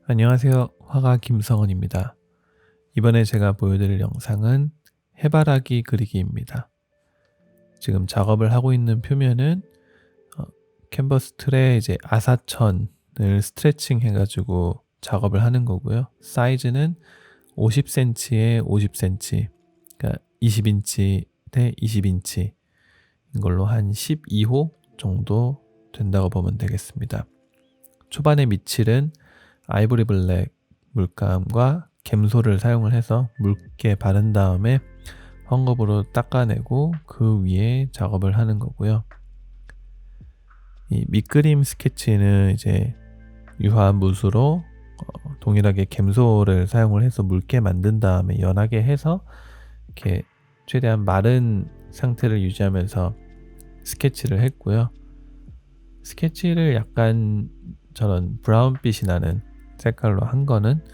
안녕하세요. 화가 김성원입니다. 이번에 제가 보여드릴 영상은 해바라기 그리기입니다. 지금 작업을 하고 있는 표면은 캔버스 틀에 이제 아사천을 스트레칭 해가지고 작업을 하는 거고요. 사이즈는 50cm에 50cm, 그러니까 20인치 대 20인치 이걸로 한 12호 정도 된다고 보면 되겠습니다. 초반에 밑칠은 아이보리 블랙 물감과 갬소를 사용을 해서 묽게 바른 다음에 헝겊으로 닦아내고 그 위에 작업을 하는 거고요. 이 밑그림 스케치는 이제 유화무수로 동일하게 갬소를 사용을 해서 묽게 만든 다음에 연하게 해서 이렇게 최대한 마른 상태를 유지하면서 스케치를 했고요. 스케치를 약간 저런 브라운빛이 나는 색깔로 한 거는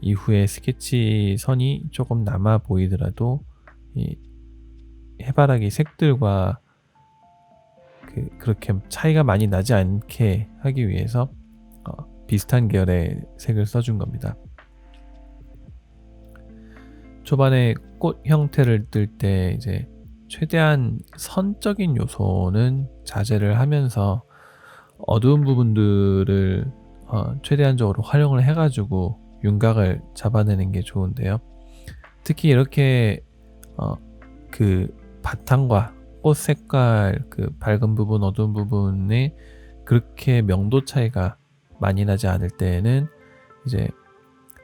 이후에 스케치 선이 조금 남아 보이더라도 이 해바라기 색들과 그렇게 차이가 많이 나지 않게 하기 위해서 비슷한 계열의 색을 써준 겁니다. 초반에 꽃 형태를 뜰 때 이제 최대한 선적인 요소는 자제를 하면서 어두운 부분들을 최대한적으로 활용을 해가지고 윤곽을 잡아내는 게 좋은데요. 특히 이렇게 그 바탕과 꽃 색깔 그 밝은 부분 어두운 부분에 그렇게 명도 차이가 많이 나지 않을 때에는 이제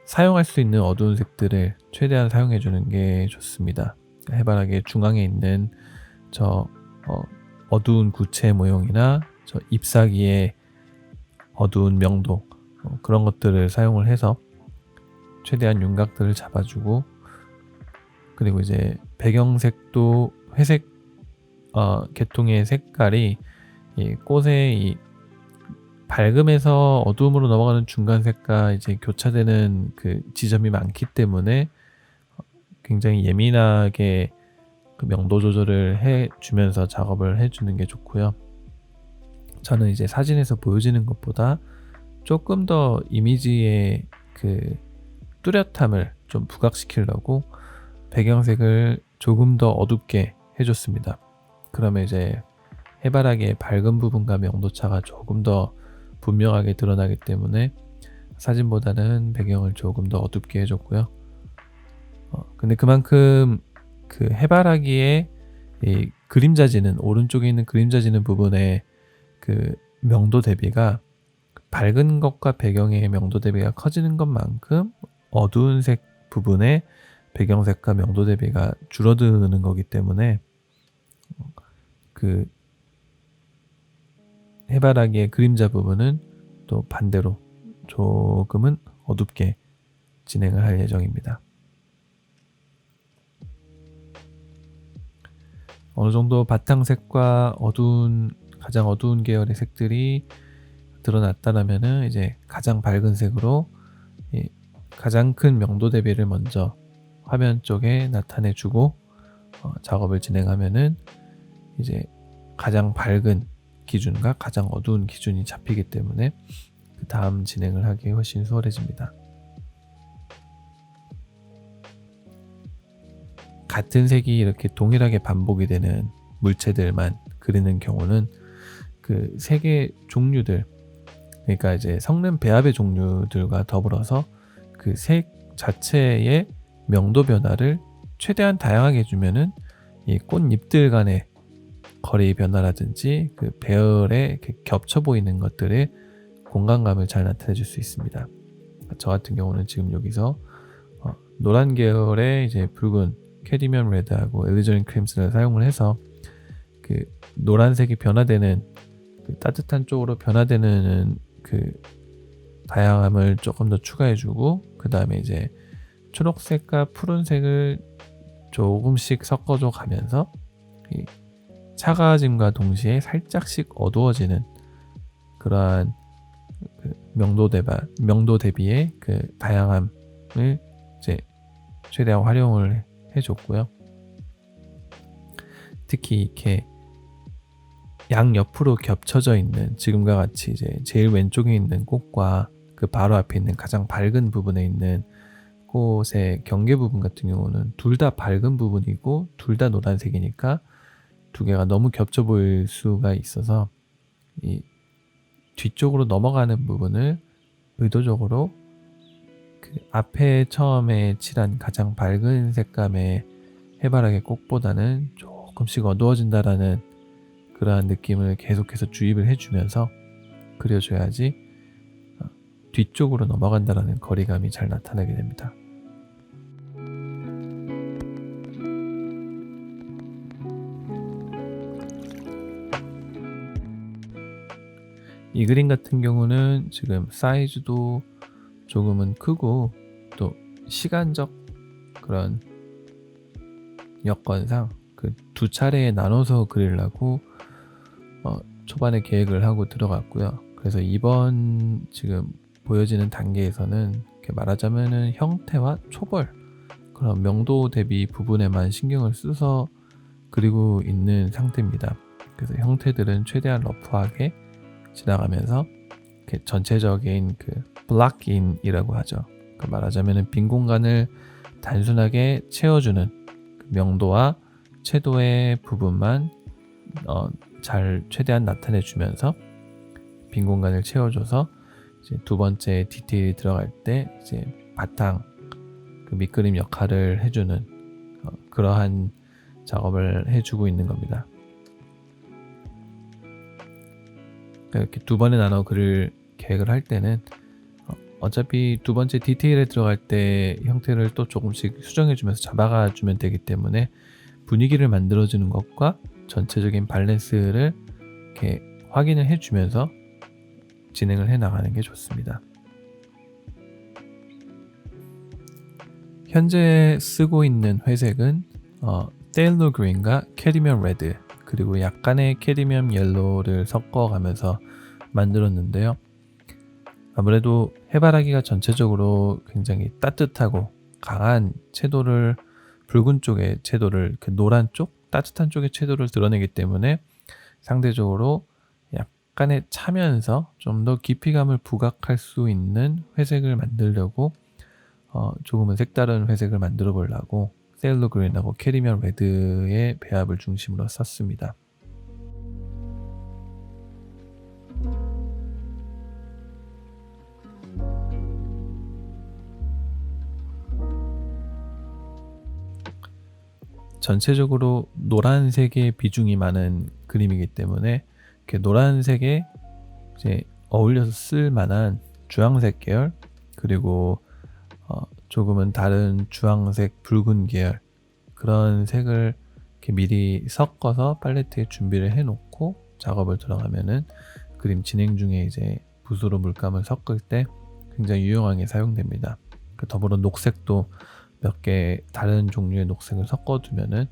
사용할 수 있는 어두운 색들을 최대한 사용해 주는 게 좋습니다. 해바라기 중앙에 있는 저 어두운 구체 모형이나 저 잎사귀의 어두운 명도 그런 것들을 사용을 해서 최대한 윤곽들을 잡아주고, 그리고 이제 배경색도 회색 계통의 색깔이 이 꽃의 이 밝음에서 어두움으로 넘어가는 중간 색과 이제 교차되는 그 지점이 많기 때문에 굉장히 예민하게 그 명도 조절을 해주면서 작업을 해주는 게 좋고요. 저는 이제 사진에서 보여지는 것보다 조금 더 이미지의 그 뚜렷함을 좀 부각시키려고 배경색을 조금 더 어둡게 해줬습니다. 그러면 이제 해바라기의 밝은 부분과 명도차가 조금 더 분명하게 드러나기 때문에 사진보다는 배경을 조금 더 어둡게 해줬고요. 근데 그만큼 그 해바라기의 이 그림자지는 오른쪽에 있는 그림자지는 부분에 그 명도 대비가 밝은 것과 배경의 명도 대비가 커지는 것만큼 어두운 색 부분의 배경색과 명도 대비가 줄어드는 거기 때문에 그 해바라기의 그림자 부분은 또 반대로 조금은 어둡게 진행을 할 예정입니다. 어느 정도 바탕색과 가장 어두운 계열의 색들이 드러났다라면은 이제 가장 밝은 색으로 가장 큰 명도 대비를 먼저 화면 쪽에 나타내 주고 작업을 진행하면은 이제 가장 밝은 기준과 가장 어두운 기준이 잡히기 때문에 그 다음 진행을 하기 훨씬 수월해집니다. 같은 색이 이렇게 동일하게 반복이 되는 물체들만 그리는 경우는 그 색의 종류들, 그러니까 이제 섞는 배합의 종류들과 더불어서 그 색 자체의 명도 변화를 최대한 다양하게 해주면은 이 꽃잎들 간의 거리 변화라든지 그 배열에 이렇게 겹쳐 보이는 것들의 공간감을 잘 나타내 줄 수 있습니다. 저 같은 경우는 지금 여기서 노란 계열의 이제 붉은 캐디미엄 레드하고 엘리저린 크림슨을 사용을 해서 그 노란색이 변화되는 그 따뜻한 쪽으로 변화되는 그 다양함을 조금 더 추가해주고, 그 다음에 이제 초록색과 푸른색을 조금씩 섞어줘 가면서 이 차가워짐과 동시에 살짝씩 어두워지는 그러한 그 명도 대비의 그 다양함을 이제 최대한 활용을 해줬고요. 특히 이렇게 양 옆으로 겹쳐져 있는 지금과 같이 이제 제일 왼쪽에 있는 꽃과 그 바로 앞에 있는 가장 밝은 부분에 있는 꽃의 경계 부분 같은 경우는 둘 다 밝은 부분이고 둘 다 노란색이니까 두 개가 너무 겹쳐 보일 수가 있어서 이 뒤쪽으로 넘어가는 부분을 의도적으로 그 앞에 처음에 칠한 가장 밝은 색감의 해바라기 꽃보다는 조금씩 어두워진다라는 그러한 느낌을 계속해서 주입을 해주면서 그려줘야지 뒤쪽으로 넘어간다라는 거리감이 잘 나타나게 됩니다. 이 그림 같은 경우는 지금 사이즈도 조금은 크고 또 시간적 그런 여건상 그 두 차례에 나눠서 그리려고 초반에 계획을 하고 들어갔고요. 그래서 이번 지금 보여지는 단계에서는 이렇게 말하자면은 형태와 초벌 그런 명도 대비 부분에만 신경을 써서 그리고 있는 상태입니다. 그래서 형태들은 최대한 러프하게 지나가면서 이렇게 전체적인 그 블락인이라고 하죠. 그 말하자면은 빈 공간을 단순하게 채워주는 그 명도와 채도의 부분만 잘 최대한 나타내주면서 빈 공간을 채워줘서 이제 두 번째 디테일이 들어갈 때 이제 바탕 그 밑그림 역할을 해주는 그러한 작업을 해주고 있는 겁니다. 이렇게 두 번에 나눠 그릴 계획을 할 때는 어차피 두 번째 디테일에 들어갈 때 형태를 또 조금씩 수정해주면서 잡아가 주면 되기 때문에 분위기를 만들어주는 것과 전체적인 밸런스를 이렇게 확인을 해주면서 진행을 해 나가는 게 좋습니다. 현재 쓰고 있는 회색은 테일러 그린과 캐디멈 레드 그리고 약간의 캐디멈 옐로우를 섞어가면서 만들었는데요. 아무래도 해바라기가 전체적으로 굉장히 따뜻하고 강한 채도를 붉은 쪽의 채도를 그 노란 쪽 따뜻한 쪽의 채도를 드러내기 때문에 상대적으로 약간의 차면서 좀 더 깊이감을 부각할 수 있는 회색을 만들려고 조금은 색다른 회색을 만들어 보려고 세일러 그린하고 캐디멈 레드의 배합을 중심으로 썼습니다. 전체적으로 노란색의 비중이 많은 그림이기 때문에 이렇게 노란색에 이제 어울려서 쓸 만한 주황색 계열 그리고 조금은 다른 주황색 붉은 계열 그런 색을 이렇게 미리 섞어서 팔레트에 준비를 해 놓고 작업을 들어가면은 그림 진행 중에 이제 붓으로 물감을 섞을 때 굉장히 유용하게 사용됩니다. 더불어 녹색도 몇 개 다른 종류의 녹색을 섞어두면은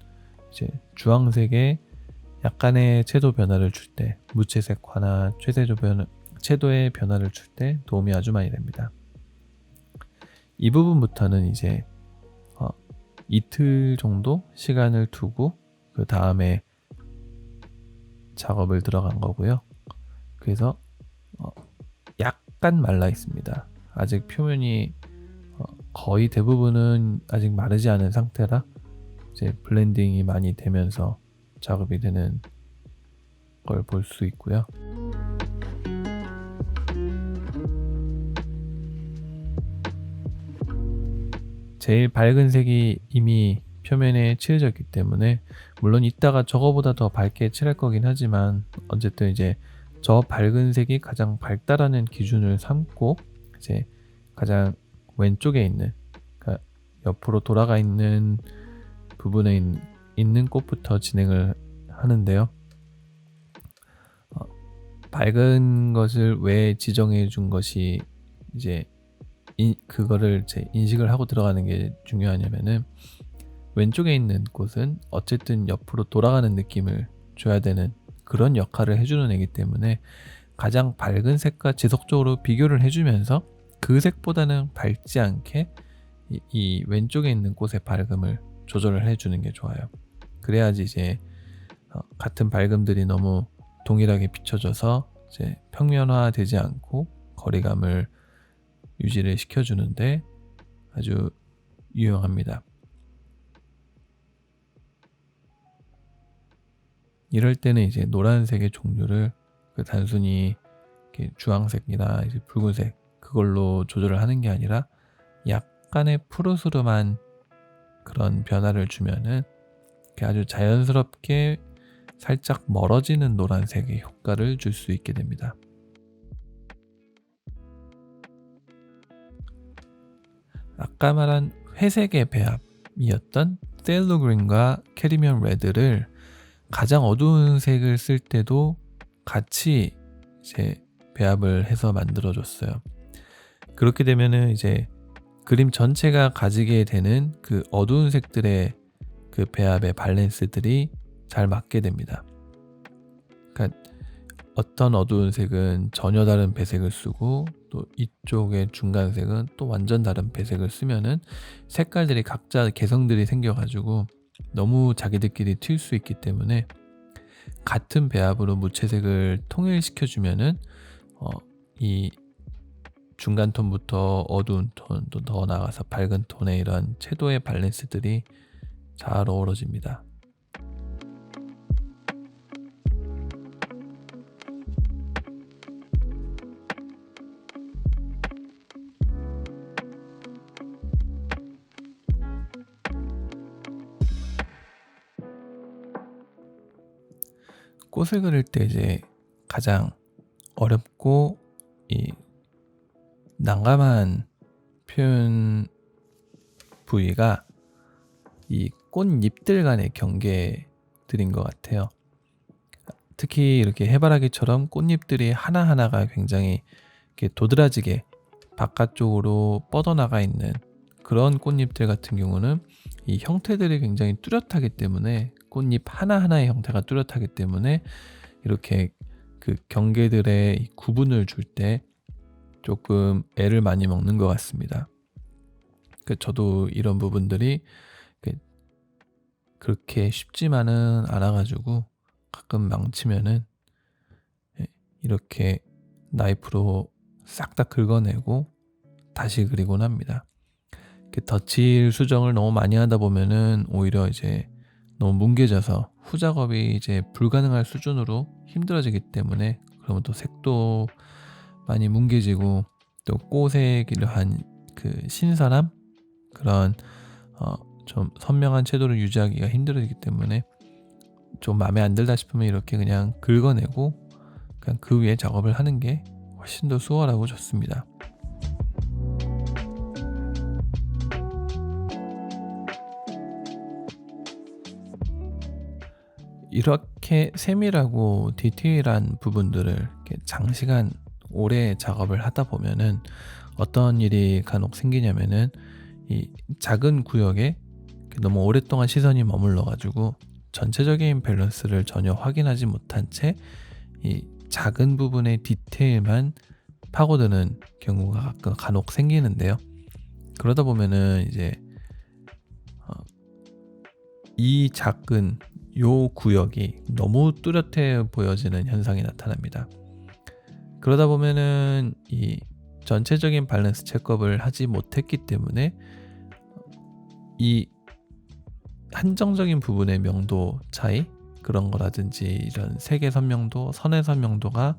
이제 주황색에 약간의 채도 변화를 줄 때 무채색화나 채도의 변화를 줄 때 도움이 아주 많이 됩니다. 이 부분부터는 이제 이틀 정도 시간을 두고 그 다음에 작업을 들어간 거고요. 그래서 약간 말라 있습니다. 아직 표면이 거의 대부분은 아직 마르지 않은 상태라 이제 블렌딩이 많이 되면서 작업이 되는 걸 볼 수 있고요. 제일 밝은 색이 이미 표면에 칠해져 있기 때문에 물론 이따가 저거보다 더 밝게 칠할 거긴 하지만 어쨌든 이제 저 밝은 색이 가장 밝다라는 기준을 삼고 이제 가장 왼쪽에 있는 그러니까 옆으로 돌아가 있는 부분에 있는 꽃부터 진행을 하는데요. 밝은 것을 왜 지정해 준 것이 이제 그거를 제 인식을 하고 들어가는 게 중요하냐면은 왼쪽에 있는 꽃은 어쨌든 옆으로 돌아가는 느낌을 줘야 되는 그런 역할을 해주는 애기 때문에 가장 밝은 색과 지속적으로 비교를 해주면서 그 색보다는 밝지 않게 이 왼쪽에 있는 꽃의 밝음을 조절을 해주는 게 좋아요. 그래야지 이제 같은 밝음들이 너무 동일하게 비춰져서 이제 평면화되지 않고 거리감을 유지를 시켜주는데 아주 유용합니다. 이럴 때는 이제 노란색의 종류를 단순히 이렇게 주황색이나 이제 붉은색 그걸로 조절을 하는 게 아니라 약간의 푸르스름한 그런 변화를 주면은 아주 자연스럽게 살짝 멀어지는 노란색의 효과를 줄 수 있게 됩니다. 아까 말한 회색의 배합이었던 셀로 그린과 캐리미엄 레드를 가장 어두운 색을 쓸 때도 같이 이제 배합을 해서 만들어 줬어요. 그렇게 되면은 이제 그림 전체가 가지게 되는 그 어두운 색들의 그 배합의 밸런스들이 잘 맞게 됩니다. 그러니까 어떤 어두운 색은 전혀 다른 배색을 쓰고 또 이쪽의 중간색은 또 완전 다른 배색을 쓰면은 색깔들이 각자 개성들이 생겨가지고 너무 자기들끼리 튈 수 있기 때문에 같은 배합으로 무채색을 통일시켜주면은 이 중간 톤부터 어두운 톤, 또 더 나아가서 밝은 톤의 이런 채도의 밸런스들이 잘 어우러집니다. 꽃을 그릴 때 이제 가장 어렵고 이 난감한 표현 부위가 이 꽃잎들 간의 경계들인 것 같아요. 특히 이렇게 해바라기처럼 꽃잎들이 하나하나가 굉장히 이렇게 도드라지게 바깥쪽으로 뻗어나가 있는 그런 꽃잎들 같은 경우는 이 형태들이 굉장히 뚜렷하기 때문에 꽃잎 하나하나의 형태가 뚜렷하기 때문에 이렇게 그 경계들의 구분을 줄 때 조금 애를 많이 먹는 것 같습니다. 저도 이런 부분들이 그렇게 쉽지만은 않아가지고 가끔 망치면은 이렇게 나이프로 싹 다 긁어내고 다시 그리곤 합니다. 덧칠 수정을 너무 많이 하다 보면은 오히려 이제 너무 뭉개져서 후작업이 이제 불가능할 수준으로 힘들어지기 때문에 그러면 또 색도 많이 뭉개지고 또 꽃의 이러한 그 신선함 그런 좀 선명한 채도를 유지하기가 힘들어지기 때문에 좀 마음에 안 들다 싶으면 이렇게 그냥 긁어내고 그냥 그 위에 작업을 하는 게 훨씬 더 수월하고 좋습니다. 이렇게 세밀하고 디테일한 부분들을 이렇게 장시간 오래 작업을 하다 보면은 어떤 일이 간혹 생기냐면은 이 작은 구역에 너무 오랫동안 시선이 머물러 가지고 전체적인 밸런스를 전혀 확인하지 못한 채 이 작은 부분의 디테일만 파고드는 경우가 간혹 생기는데요. 그러다 보면은 이제 이 작은 요 구역이 너무 뚜렷해 보여지는 현상이 나타납니다. 그러다 보면은 이 전체적인 밸런스 체크업을 하지 못했기 때문에 이 한정적인 부분의 명도 차이 그런 거라든지 이런 색의 선명도, 선의 선명도가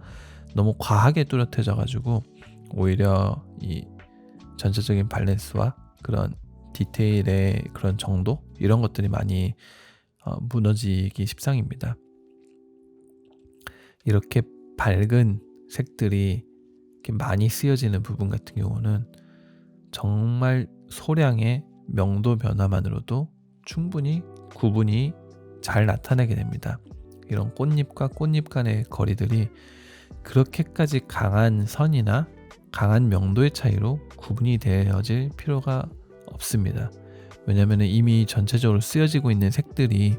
너무 과하게 뚜렷해져 가지고 오히려 이 전체적인 밸런스와 그런 디테일의 그런 정도 이런 것들이 많이 무너지기 십상입니다. 이렇게 밝은 색들이 이렇게 많이 쓰여지는 부분 같은 경우는 정말 소량의 명도 변화만으로도 충분히 구분이 잘 나타나게 됩니다. 이런 꽃잎과 꽃잎 간의 거리들이 그렇게까지 강한 선이나 강한 명도의 차이로 구분이 되어질 필요가 없습니다. 왜냐하면 이미 전체적으로 쓰여지고 있는 색들이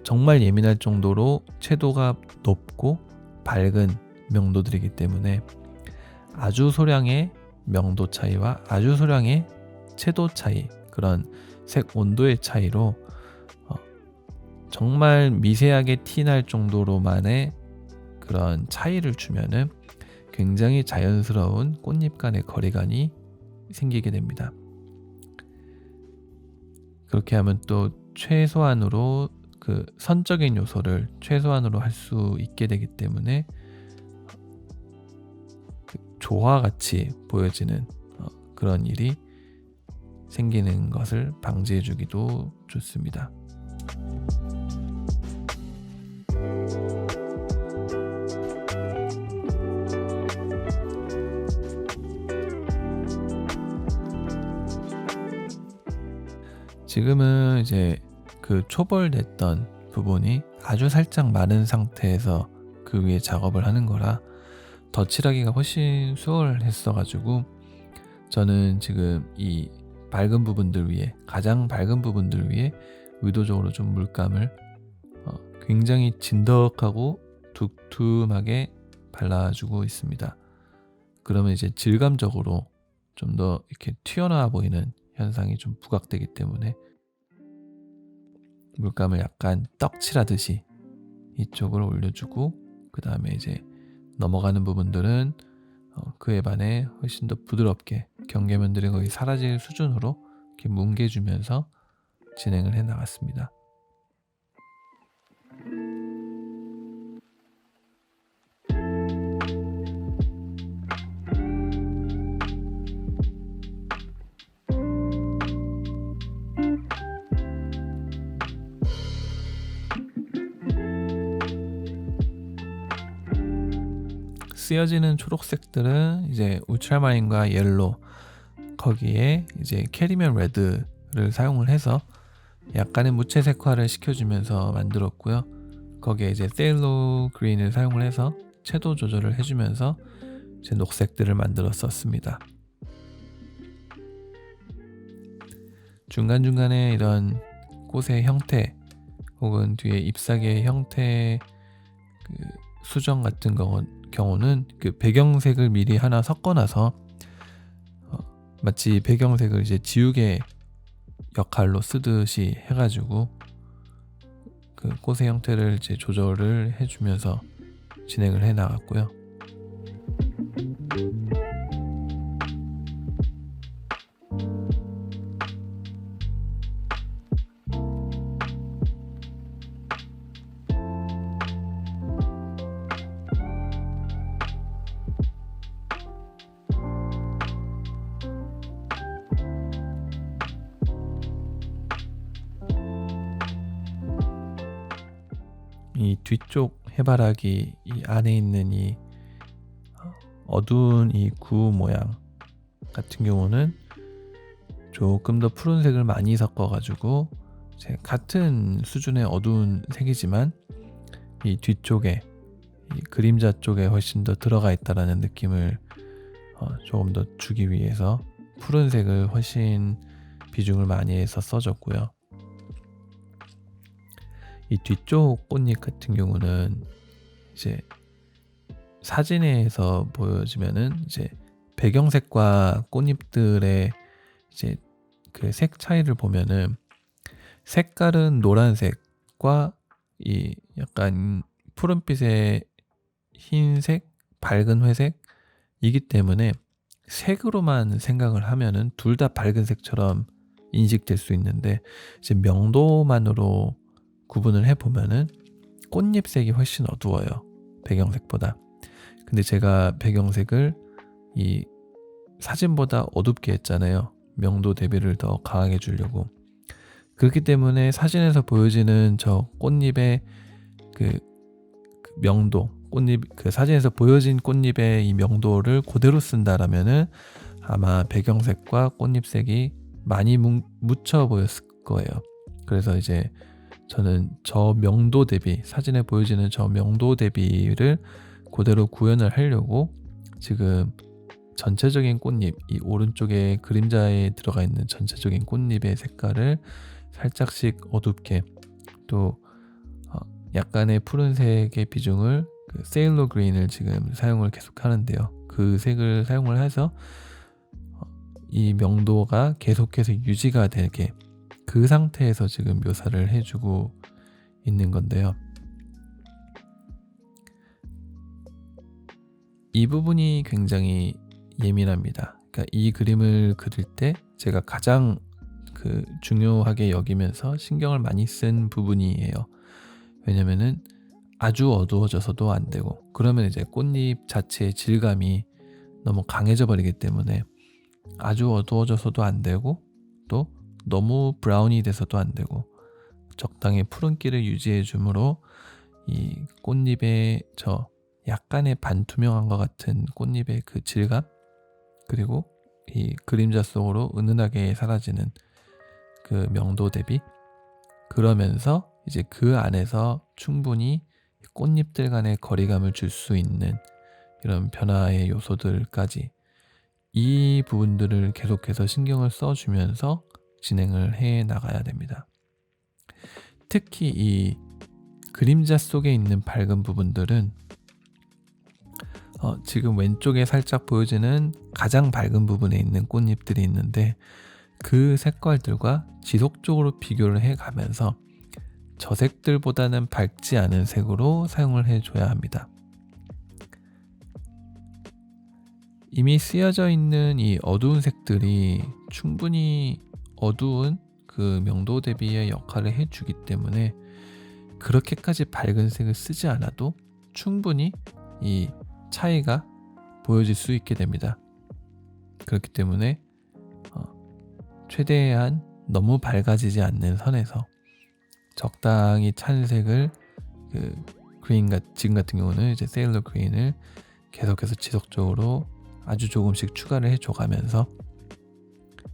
정말 예민할 정도로 채도가 높고 밝은 명도들이기 때문에 아주 소량의 명도 차이와 아주 소량의 채도 차이 그런 색 온도의 차이로 정말 미세하게 티날 정도로만의 그런 차이를 주면은 굉장히 자연스러운 꽃잎 간의 거리감이 생기게 됩니다. 그렇게 하면 또 최소한으로 그 선적인 요소를 최소한으로 할 수 있게 되기 때문에 그 조화같이 보여지는 그런 일이 생기는 것을 방지해 주기도 좋습니다. 지금은 이제 그 초벌됐던 부분이 아주 살짝 마른 상태에서 그 위에 작업을 하는 거라 덧칠하기가 훨씬 수월했어 가지고 저는 지금 이 밝은 부분들 위에, 가장 밝은 부분들 위에 의도적으로 좀 물감을 굉장히 진덕하고 두툼하게 발라주고 있습니다. 그러면 이제 질감적으로 좀 더 이렇게 튀어나와 보이는 현상이 좀 부각되기 때문에 물감을 약간 떡칠하듯이 이쪽을 올려주고, 그 다음에 이제 넘어가는 부분들은 그에 반해 훨씬 더 부드럽게 경계면들이 거의 사라질 수준으로 이렇게 뭉개주면서 진행을 해 나갔습니다. 쓰여지는 초록색들은 이제 울트라마린과 옐로, 거기에 이제 캐리면 레드를 사용을 해서 약간의 무채색화를 시켜주면서 만들었고요. 거기에 이제 세일로 그린을 사용을 해서 채도 조절을 해주면서 이제 녹색들을 만들었었습니다. 중간중간에 이런 꽃의 형태 혹은 뒤에 잎사귀의 형태 그 수정 같은 경우는 그 배경색을 미리 하나 섞어놔서 마치 배경색을 이제 지우개 역할로 쓰듯이 해가지고 그 꽃의 형태를 이제 조절을 해주면서 진행을 해 나갔고요. 이 뒤쪽 해바라기 이 안에 있는 이 어두운 이 구 모양 같은 경우는 조금 더 푸른색을 많이 섞어가지고 같은 수준의 어두운 색이지만 이 뒤쪽에 이 그림자 쪽에 훨씬 더 들어가 있다라는 느낌을 조금 더 주기 위해서 푸른색을 훨씬 비중을 많이 해서 써줬고요. 이 뒤쪽 꽃잎 같은 경우는 이제 사진에서 보여지면은 이제 배경색과 꽃잎들의 이제 그 색 차이를 보면은 색깔은 노란색과 이 약간 푸른빛의 흰색, 밝은 회색이기 때문에 색으로만 생각을 하면은 둘 다 밝은 색처럼 인식될 수 있는데 이제 명도만으로 구분을 해보면은 꽃잎색이 훨씬 어두워요, 배경색보다. 근데 제가 배경색을 이 사진보다 어둡게 했잖아요, 명도 대비를 더 강하게 주려고. 그렇기 때문에 사진에서 보여지는 저 꽃잎의 그 명도, 꽃잎 그 사진에서 보여진 꽃잎의 이 명도를 그대로 쓴다라면은 아마 배경색과 꽃잎색이 많이 묻혀 보였을 거예요. 그래서 이제 저는 저 명도 대비, 사진에 보여지는 저 명도 대비를 그대로 구현을 하려고 지금 전체적인 꽃잎, 이 오른쪽에 그림자에 들어가 있는 전체적인 꽃잎의 색깔을 살짝씩 어둡게, 또 약간의 푸른색의 비중을 그 세일로 그린을 지금 사용을 계속 하는데요. 그 색을 사용을 해서 이 명도가 계속해서 유지가 되게 그 상태에서 지금 묘사를 해주고 있는 건데요. 이 부분이 굉장히 예민합니다. 그러니까 이 그림을 그릴 때 제가 가장 중요하게 여기면서 신경을 많이 쓴 부분이에요. 왜냐면은 아주 어두워져서도 안 되고, 그러면 이제 꽃잎 자체의 질감이 너무 강해져 버리기 때문에 아주 어두워져서도 안 되고, 또 너무 브라운이 돼서도 안 되고, 적당히 푸른기를 유지해 주므로 이 꽃잎의 저 약간의 반투명한 것 같은 꽃잎의 그 질감, 그리고 이 그림자 속으로 은은하게 사라지는 그 명도 대비, 그러면서 이제 그 안에서 충분히 꽃잎들 간의 거리감을 줄 수 있는 이런 변화의 요소들까지, 이 부분들을 계속해서 신경을 써주면서 진행을 해 나가야 됩니다. 특히 이 그림자 속에 있는 밝은 부분들은 지금 왼쪽에 살짝 보여지는 가장 밝은 부분에 있는 꽃잎들이 있는데, 그 색깔들과 지속적으로 비교를 해가면서 저 색들보다는 밝지 않은 색으로 사용을 해줘야 합니다. 이미 쓰여져 있는 이 어두운 색들이 충분히 어두운 그 명도 대비의 역할을 해주기 때문에 그렇게까지 밝은 색을 쓰지 않아도 충분히 이 차이가 보여질 수 있게 됩니다. 그렇기 때문에 최대한 너무 밝아지지 않는 선에서 적당히 찬 색을, 지금 같은 경우는 이제 세일러 그린을 계속해서 지속적으로 아주 조금씩 추가를 해줘가면서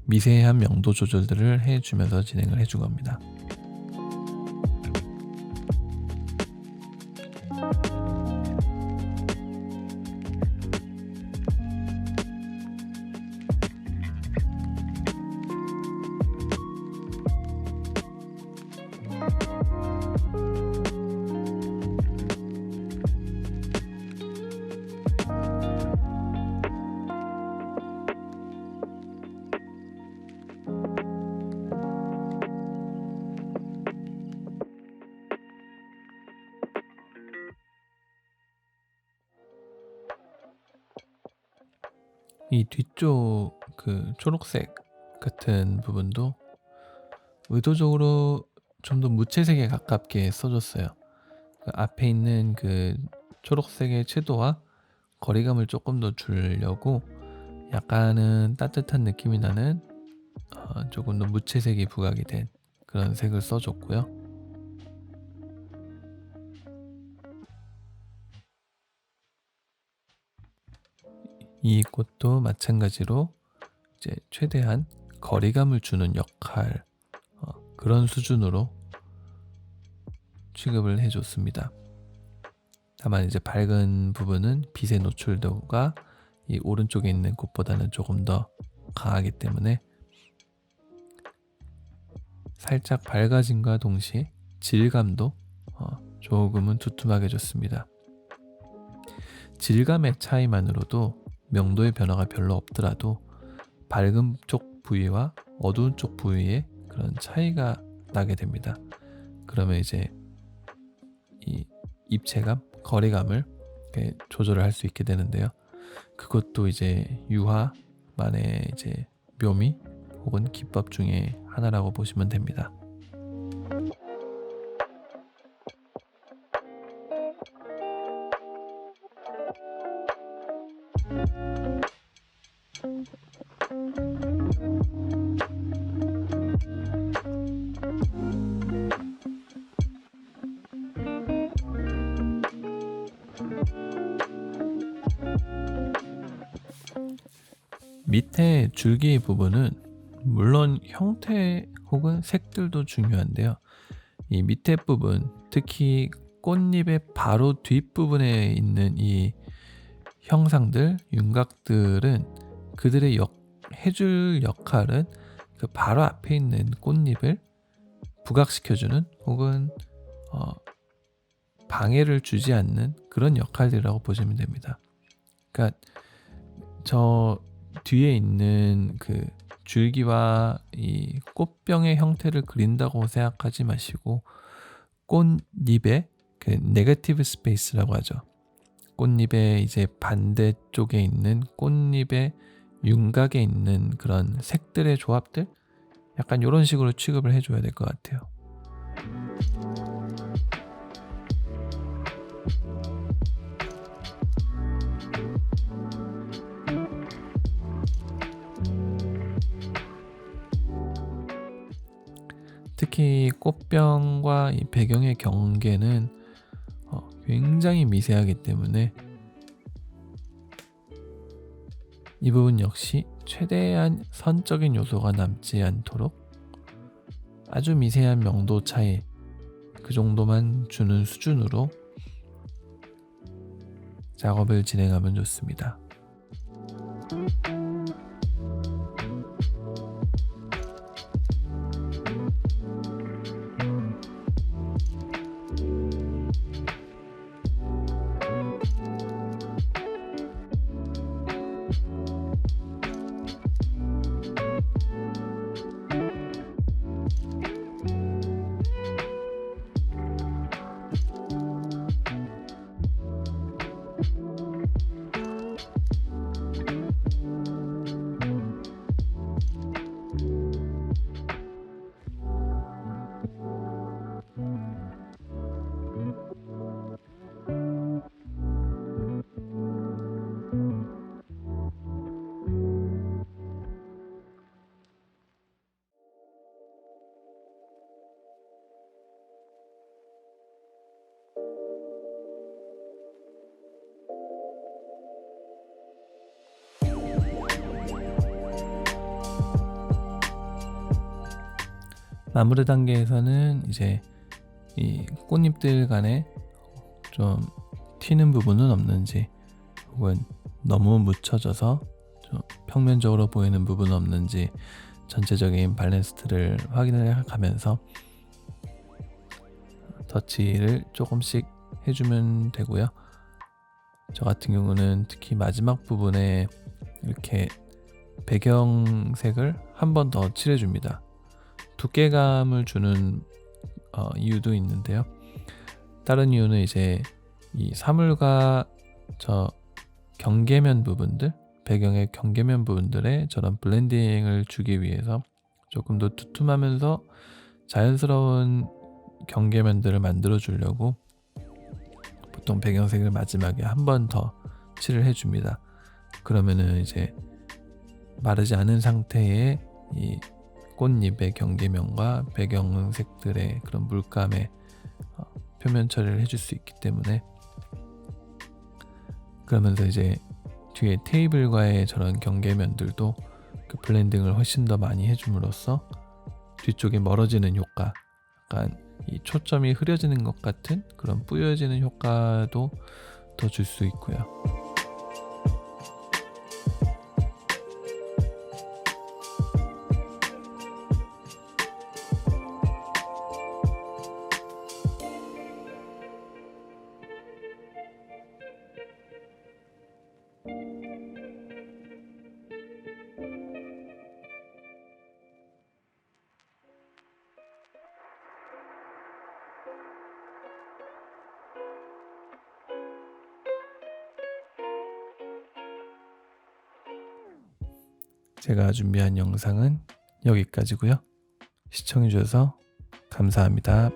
미세한 명도 조절들을 해주면서 진행을 해준 겁니다. 이 뒤쪽 그 초록색 같은 부분도 의도적으로 좀 더 무채색에 가깝게 써줬어요. 그 앞에 있는 그 초록색의 채도와 거리감을 조금 더 주려고 약간은 따뜻한 느낌이 나는 조금 더 무채색이 부각이 된 그런 색을 써줬고요. 이 꽃도 마찬가지로 이제 최대한 거리감을 주는 역할, 그런 수준으로 취급을 해줬습니다. 다만 이제 밝은 부분은 빛의 노출도가 이 오른쪽에 있는 꽃보다는 조금 더 강하기 때문에 살짝 밝아짐과 동시에 질감도 조금은 두툼하게 줬습니다. 질감의 차이만으로도 명도의 변화가 별로 없더라도 밝은 쪽 부위와 어두운 쪽 부위에 그런 차이가 나게 됩니다. 그러면 이제 이 입체감, 거리감을 조절을 할 수 있게 되는데요. 그것도 이제 유화만의 이제 묘미 혹은 기법 중에 하나라고 보시면 됩니다. 밑에 줄기 부분은 물론 형태 혹은 색들도 중요한데요. 이 밑에 부분, 특히 꽃잎의 바로 뒷부분에 있는 이 형상들, 윤곽들은 그들의 해줄 역할은 그 바로 앞에 있는 꽃잎을 부각시켜주는 혹은 방해를 주지 않는 그런 역할들이라고 보시면 됩니다. 그러니까 저 뒤에 있는 그 줄기와 이 꽃병의 형태를 그린다고 생각하지 마시고 꽃잎의 그 네거티브 스페이스라고 하죠. 꽃잎의 이제 반대쪽에 있는 꽃잎의 윤곽에 있는 그런 색들의 조합들? 약간 요런 식으로 취급을 해 줘야 될 것 같아요. 특히 꽃병과 이 배경의 경계는 굉장히 미세하기 때문에 이 부분 역시 최대한 선적인 요소가 남지 않도록 아주 미세한 명도 차이 그 정도만 주는 수준으로 작업을 진행하면 좋습니다. 마무리 단계에서는 이제 이 꽃잎들 간에 좀 튀는 부분은 없는지, 혹은 너무 묻혀져서 좀 평면적으로 보이는 부분은 없는지 전체적인 밸런스를 확인을 가면서 터치를 조금씩 해주면 되고요. 저 같은 경우는 특히 마지막 부분에 이렇게 배경색을 한 번 더 칠해줍니다. 두께감을 주는 이유도 있는데요. 다른 이유는 이제 이 사물과 저 경계면 부분들, 배경의 경계면 부분들에 저런 블렌딩을 주기 위해서 조금 더 두툼하면서 자연스러운 경계면들을 만들어 주려고 보통 배경색을 마지막에 한 번 더 칠을 해줍니다. 그러면은 이제 마르지 않은 상태의 이 꽃잎의 경계면과 배경색들의 그런 물감의 표면 처리를 해줄 수 있기 때문에, 그러면서 이제 뒤에 테이블과의 저런 경계면들도 그 블렌딩을 훨씬 더 많이 해줌으로써 뒤쪽에 멀어지는 효과, 약간 이 초점이 흐려지는 것 같은 그런 뿌여지는 효과도 더 줄 수 있고요. 제가 준비한 영상은 여기까지고요. 시청해주셔서 감사합니다.